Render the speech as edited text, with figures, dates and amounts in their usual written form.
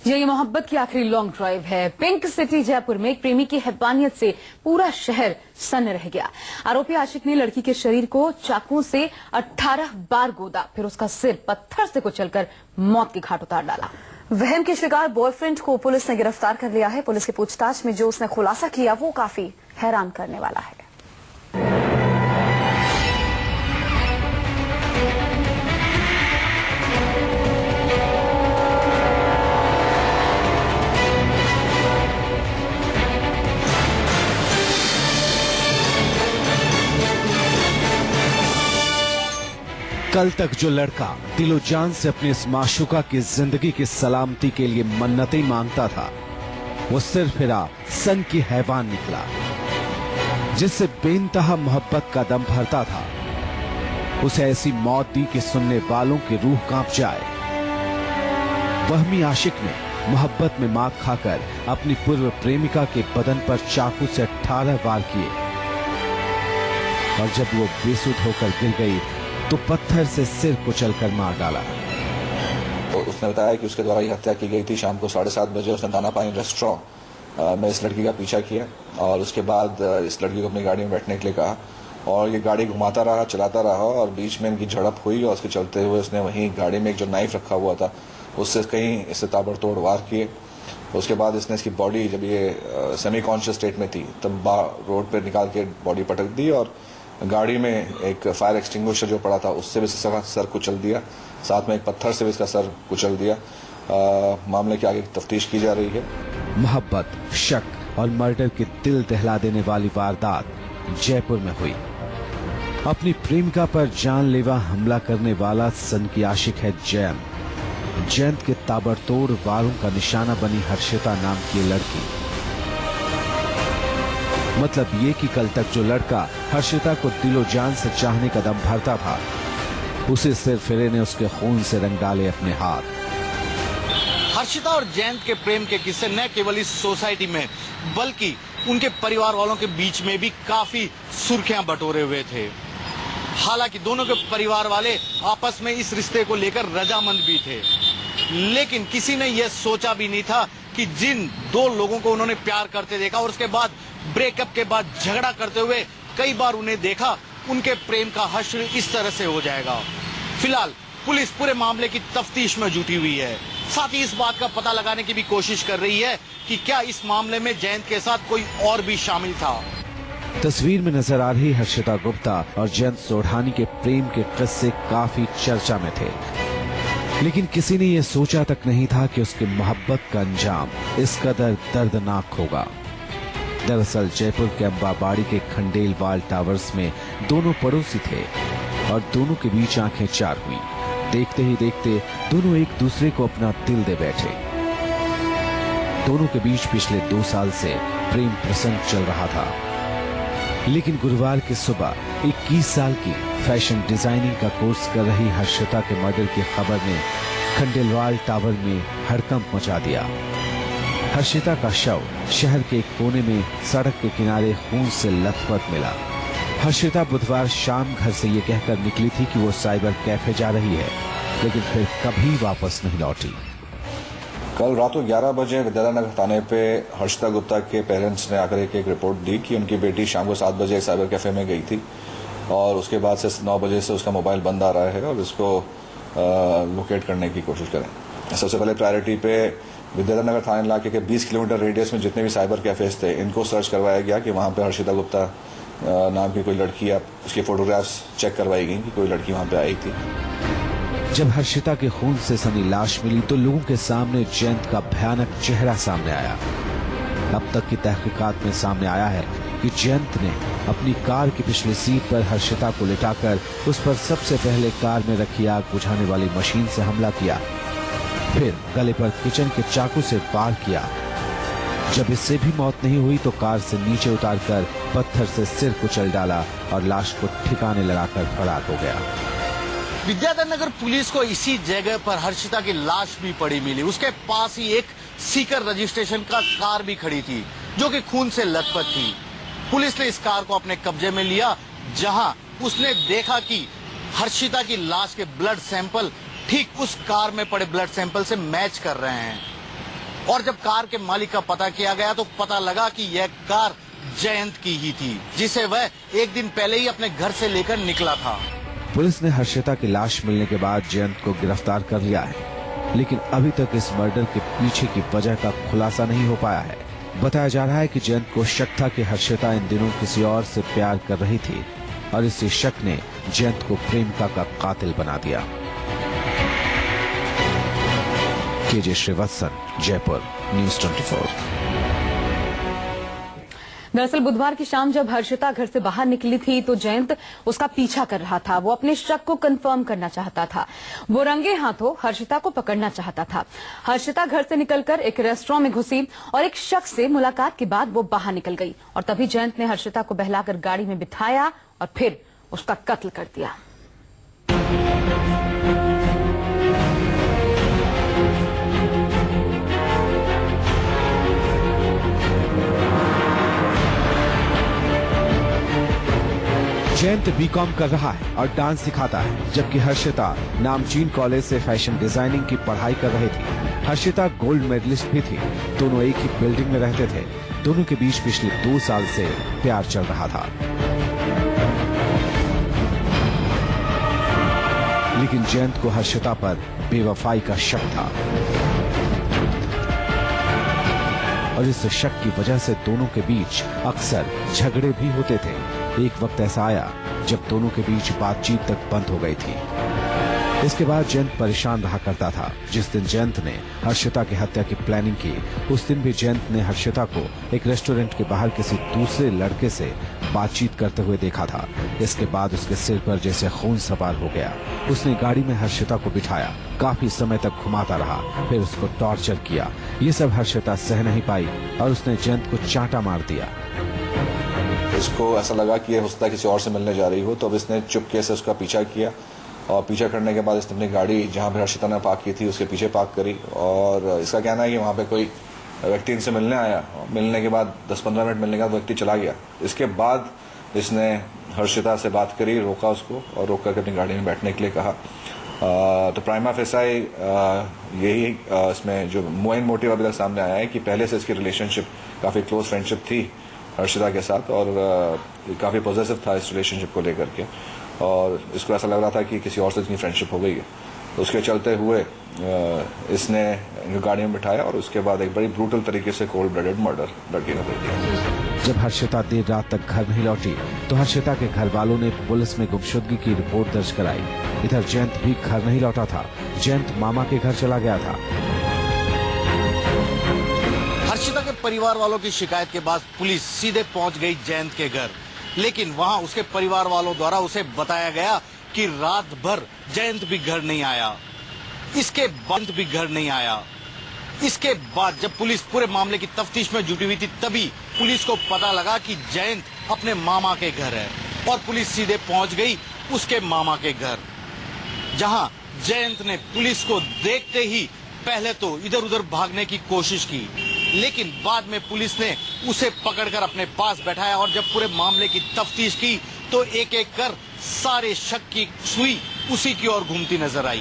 ये मोहब्बत की आखिरी लॉन्ग ड्राइव है। पिंक सिटी जयपुर में एक प्रेमी की हैवानियत से पूरा शहर सन्न रह गया। आरोपी आशिक ने लड़की के शरीर को चाकुओं से 18 बार गोदा, फिर उसका सिर पत्थर से कुचलकर मौत के घाट उतार डाला। वहम के शिकार बॉयफ्रेंड को पुलिस ने गिरफ्तार कर लिया है। पुलिस की पूछताछ में जो उसने खुलासा किया वो काफी हैरान करने वाला है। कल तक जो लड़का दिलो जान से अपने इस माशूका की जिंदगी की सलामती के लिए मन्नतें मांगता था, वो सिर्फ फिरा सन की हैवान निकला, जिससे बेइंतहा मोहब्बत का दम भरता था। उसे ऐसी मौत दी कि सुनने वालों की रूह कांप जाए। वहमी आशिक ने मोहब्बत में मार खाकर अपनी पूर्व प्रेमिका के बदन पर चाकू से 18 वार किए और जब वो बेसुध होकर गिर गई तो पत्थर से सिर कुचलकर मार डाला। तो उसने बताया कि उसके द्वारा ये हत्या की गई थी। शाम को 7:30 बजे उसने दाना पानी रेस्टोरेंट में इस लड़की का पीछा किया और उसके बाद इस लड़की को अपनी गाड़ी में बैठने के लिए कहा और ये गाड़ी घुमाता रहा, चलाता रहा और बीच में इनकी झड़प हुई और उसके चलते हुए उसने वहीं गाड़ी में एक जो नाइफ रखा हुआ था उससे कहीं इससे ताबड़तोड़ वार किए। उसके बाद इसने इसकी बॉडी, जब ये सेमी कॉन्शियस स्टेट में थी, तब रोड पर निकाल के बॉडी पटक दी और गाड़ी में एक फायर एक्सटिंग्विशर जो पड़ा था उससे भी इसका सर कुचल दिया, साथ में एक पत्थर से भी इसका सर कुचल दिया। मामले की आगे तफ्तीश की जा रही है। मोहब्बत, शक और मर्डर की दिल दहला देने वाली वारदात जयपुर में हुई। अपनी प्रेमिका पर जानलेवा हमला करने वाला सन की आशिक है जयंत। जयंत के ताबड़तोड़ वारों का निशाना बनी हर्षिता नाम की लड़की। मतलब ये कि कल तक जो लड़का हर्षिता को दिलो जान से चाहने का दम भरता था, उसे सिर्फ फिरे ने उसके खून से रंग डाले अपने हाथ। हर्षिता और जयंत के प्रेम के किस्से न केवल इस सोसाइटी में बल्कि उनके परिवार वालों के बीच में भी काफी सुर्खियां बटोरे हुए थे। हालांकि दोनों के परिवार वाले आपस में इस रिश्ते को लेकर रजामंद भी थे, लेकिन किसी ने यह सोचा भी नहीं था कि जिन दो लोगों को उन्होंने प्यार करते देखा और उसके बाद ब्रेकअप के बाद झगड़ा करते हुए कई बार उन्हें देखा, उनके प्रेम का हश्र इस तरह से हो जाएगा। फिलहाल पुलिस पूरे मामले की तफ्तीश में जुटी हुई है। साथ ही इस बात का पता लगाने की भी कोशिश कर रही है कि क्या इस मामले में जयंत के साथ कोई और भी शामिल था। तस्वीर में नजर आ रही हर्षिता गुप्ता और जयंत सोढ़ानी के प्रेम के किस्से काफी चर्चा में थे, लेकिन किसी ने यह सोचा तक नहीं था कि उसकी मोहब्बत का अंजाम इस कदर दर्दनाक होगा। दरअसल जयपुर के अम्बाबाड़ी के खंडेलवाल टावर्स में दोनों पड़ोसी थे और दोनों के बीच आंखें चार हुई। देखते ही देखते दोनों एक दूसरे को अपना दिल दे बैठे। दोनों के बीच पिछले 2 साल से प्रेम प्रसंग चल रहा था, लेकिन गुरुवार की सुबह 21 साल की फैशन डिजाइनिंग का कोर्स कर रही हर्षिता के मर्डर की खबर ने खंडेलवाल टावर में हड़कंप मचा दिया। हर्षिता का शव शहर के एक कोने में सड़क के किनारे खून से लथपथ मिला। हर्षिता बुधवार शाम घर से ये कहकर निकली थी कि वो साइबर कैफे जा रही है, लेकिन फिर कभी वापस नहीं लौटी। कल रात को 11 बजे विद्यानगर थाने पे हर्षिता गुप्ता के पेरेंट्स ने आकर एक रिपोर्ट दी कि उनकी बेटी शाम को 7 बजे साइबर कैफे में गई थी और उसके बाद से 9 बजे से उसका मोबाइल बंद आ रहा है और इसको लोकेट करने की कोशिश करें। सबसे पहले प्रायोरिटी पे विद्यानगर थाना इलाके के 20 किलोमीटर रेडियस में जितने भी साइबर कैफेज थे इनको सर्च करवाया गया कि वहाँ पे हर्षिता गुप्ता नाम की कोई लड़की या उसकी फोटोग्राफ्स चेक करवाई गई कि कोई लड़की वहाँ पे आई थी। जब हर्षिता के खून से सनी लाश मिली तो लोगों के सामने जयंत का भयानक चेहरा सामने आया। अब तक की तहकीकात में सामने आया है कि जयंत ने अपनी कार की पिछली सीट पर हर्षिता को लिटाकर उस पर सबसे पहले कार में रखी आग बुझाने वाली मशीन से हमला किया, फिर गले पर किचन के चाकू से वार किया। जब इससे भी मौत नहीं हुई तो कार से नीचे उतारकर पत्थर से सिर कुचल डाला और लाश को ठिकाने लगाकर फरार हो गया। विद्यानगर पुलिस को इसी जगह पर हर्षिता की लाश भी पड़ी मिली। उसके पास ही एक सीकर रजिस्ट्रेशन का कार भी खड़ी थी जो कि खून से लथपथ थी। पुलिस ने इस कार को अपने कब्जे में लिया, जहां उसने देखा कि हर्षिता की लाश के ब्लड सैंपल ठीक उस कार में पड़े ब्लड सैंपल से मैच कर रहे हैं। और जब कार के मालिक का पता किया गया तो पता लगा कि यह कार जयंत की ही थी, जिसे वह एक दिन पहले ही अपने घर से लेकर निकला था। पुलिस ने हर्षिता की लाश मिलने के बाद जयंत को गिरफ्तार कर लिया है, लेकिन अभी तक इस मर्डर के पीछे की वजह का खुलासा नहीं हो पाया है। बताया जा रहा है कि जयंत को शक था कि हर्षिता इन दिनों किसी और से प्यार कर रही थी और इसी शक ने जयंत को प्रेमिका का कातिल बना दिया। KJ Srivatsan, Jaipur, news 24। दरअसल बुधवार की शाम जब हर्षिता घर से बाहर निकली थी तो जयंत उसका पीछा कर रहा था। वो अपने शक को कंफर्म करना चाहता था। वो रंगे हाथों हर्षिता को पकड़ना चाहता था। हर्षिता घर से निकलकर एक रेस्टोरेंट में घुसी और एक शख्स से मुलाकात के बाद वो बाहर निकल गई और तभी जयंत ने हर्षिता को बहलाकर गाड़ी में बिठाया और फिर उसका कत्ल कर दिया। जयंत बीकॉम कर रहा है और डांस सिखाता है, जबकि हर्षिता नामचीन कॉलेज से फैशन डिजाइनिंग की पढ़ाई कर रही थी। हर्षिता गोल्ड मेडलिस्ट भी थी। दोनों एक ही बिल्डिंग में रहते थे। दोनों के बीच पिछले 2 साल से प्यार चल रहा था, लेकिन जयंत को हर्षिता पर बेवफाई का शक था और इस शक की वजह से दोनों के बीच अक्सर झगड़े भी होते थे। एक वक्त ऐसा आया जब दोनों के बीच बातचीत तक बंद हो गई थी। इसके बाद जयंत परेशान रहा करता था। जिस दिन जयंत ने हर्षिता की हत्या की प्लानिंग की, उस दिन भी जयंत ने हर्षिता को एक रेस्टोरेंट के बाहर किसी दूसरे लड़के से बातचीत करते हुए देखा था। इसके बाद उसके सिर पर जैसे खून सवार हो गया। उसने गाड़ी में हर्षिता को बिठाया, काफी समय तक घुमाता रहा, फिर उसको टॉर्चर किया। ये सब हर्षिता सह नहीं पाई और उसने जयंत को चांटा मार दिया। इसको ऐसा लगा कि ये हो सकता है किसी और से मिलने जा रही हो, तो अब इसने चुपके से उसका पीछा किया और पीछा करने के बाद इसने अपनी गाड़ी जहाँ पे हर्षिता ने पार्क की थी उसके पीछे पार्क करी और इसका कहना है कि वहाँ पे कोई व्यक्ति इनसे मिलने आया। मिलने के बाद 10-15 मिनट मिलने के बाद व्यक्ति चला गया। इसके बाद इसने हर्षिता से बात करी, रोका उसको और रोक करके अपनी गाड़ी में बैठने के लिए कहा। तो प्राइमा फेसाई यही इसमें जो मेन मोटिव अभी तक सामने आया है कि पहले से इसकी रिलेशनशिप काफ़ी क्लोज फ्रेंडशिप थी हर्षिता के साथ और काफ़ी पॉजिटिव था इस रिलेशनशिप को लेकर के और इसको ऐसा लग रहा था कि किसी और से इसकी फ्रेंडशिप हो गई है। तो उसके चलते हुए इसने गाड़ी में बिठाया और उसके बाद एक बड़ी ब्रूटल तरीके से कोल्ड ब्लडेड मर्डर लड़की ने कर दिया। जब हर्षिता देर रात तक घर नहीं लौटी तो हर्षिता के घर वालों ने पुलिस में गुमशुदगी की रिपोर्ट दर्ज कराई। इधर जयंत भी घर नहीं लौटा था। जयंत मामा के घर चला गया था। हर्षिता के परिवार वालों की शिकायत के बाद पुलिस सीधे पहुंच गई जयंत के घर, लेकिन वहां उसके परिवार वालों द्वारा उसे बताया गया कि रात भर जयंत भी घर नहीं आया। इसके बाद भी घर नहीं आया। इसके बाद जब पुलिस पूरे मामले की तफ्तीश में जुटी हुई थी तभी पुलिस को पता लगा कि जयंत अपने मामा के घर है और पुलिस सीधे पहुंच गई उसके मामा के घर, जहां जयंत ने पुलिस को देखते ही पहले तो इधर उधर भागने की कोशिश की, लेकिन बाद में पुलिस ने उसे पकड़कर अपने पास बैठाया और जब पूरे मामले की तफ्तीश की तो एक एक कर सारे शक की सुई उसी की ओर घूमती नजर आई।